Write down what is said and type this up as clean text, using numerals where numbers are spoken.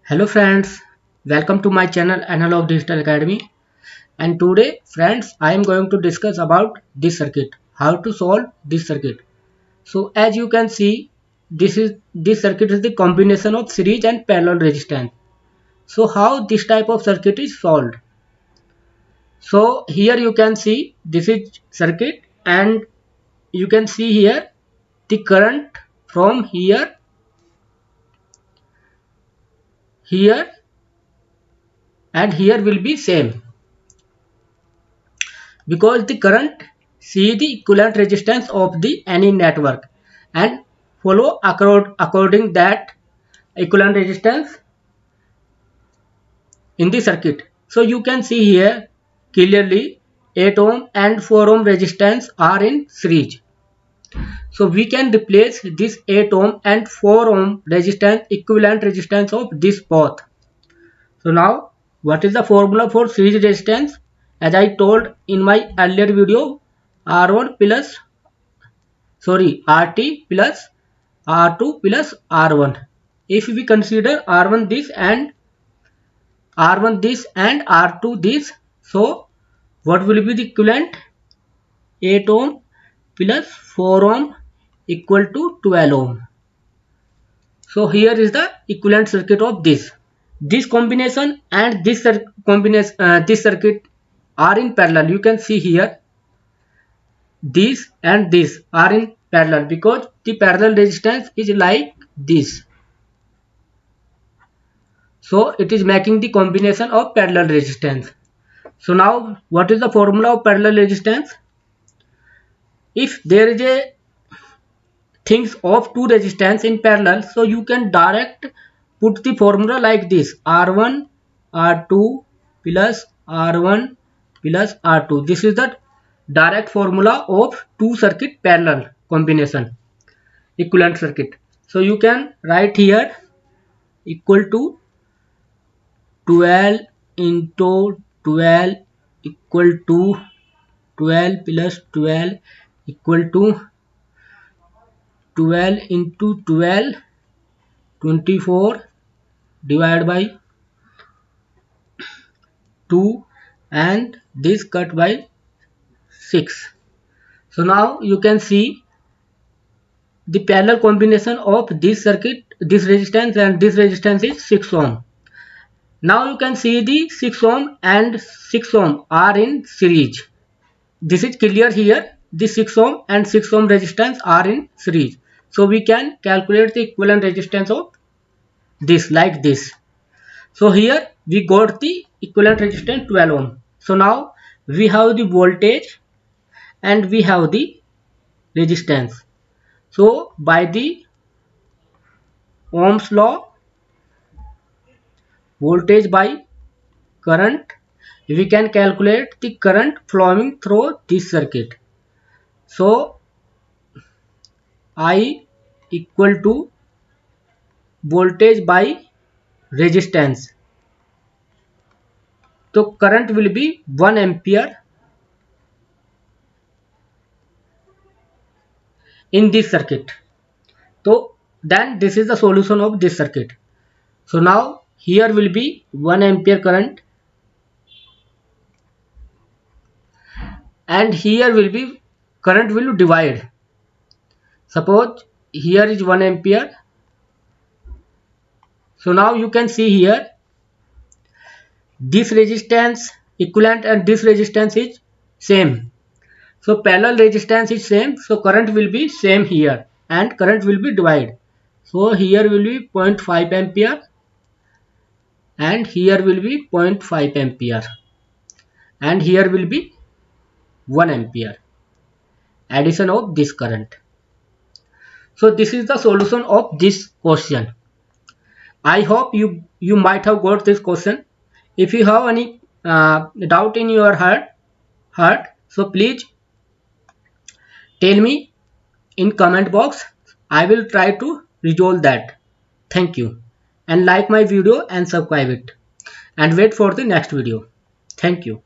Hello friends, welcome to my channel Analog Digital Academy, and today friends I am going to discuss about this circuit, how to solve this circuit. So as you can see, this circuit is the combination of series and parallel resistance. So how this type of circuit is solved? So here you can see this is circuit, and you can see here the current from here and here will be same, because the current see the equivalent resistance of the any network and follow according that equivalent resistance in the circuit. So you can see here clearly 8 ohm and 4 ohm resistance are in series. So we can replace this 8 ohm and 4 ohm resistance equivalent resistance of this both. So now what is the formula for series resistance? As I told in my earlier video, R1 plus RT plus R2 plus R1. If we consider R1 this and R2 this, so what will be the equivalent? 8 ohm plus 4 ohm equal to 12 ohm. So here is the equivalent circuit of this. This combination and this circuit are in parallel. You can see here this and this are in parallel because the parallel resistance is like this. So it is making the combination of parallel resistance. So now what is the formula of parallel resistance? If there is a things of two resistance in parallel, so you can direct put the formula like this: R1 R2 plus R1 plus R2. This is the direct formula of two circuit parallel combination equivalent circuit. So you can write here equal to 12 into 12 equal to 12 plus 12 equal to 12 into 12 24 divided by 2, and this cut by 6. So now you can see the parallel combination of this circuit, this resistance and this resistance is 6 ohm. Now you can see the 6 ohm and 6 ohm are in series. This is clear here. The 6 ohm and 6 ohm resistance are in series. So we can calculate the equivalent resistance of this like this. So here we got the equivalent resistance 12 ohm. So now we have the voltage and we have the resistance. So by the Ohm's law, voltage by current, we can calculate the current flowing through this circuit. So I equal to voltage by resistance. So current will be 1 ampere in this circuit. So then this is the solution of this circuit. So now here will be 1 ampere current, and here will be current will divide. Suppose here is 1 ampere. So now you can see here this resistance equivalent and this resistance is same. So parallel resistance is same. So current will be same here and current will be divided. So here will be 0.5 ampere and here will be 0.5 ampere and here will be 1 ampere addition of this current. So this is the solution of this question. I hope you might have got this question. If you have any doubt in your heart, so please tell me in comment box. I will try to resolve that. Thank you, and like my video and subscribe it, and wait for the next video. Thank you.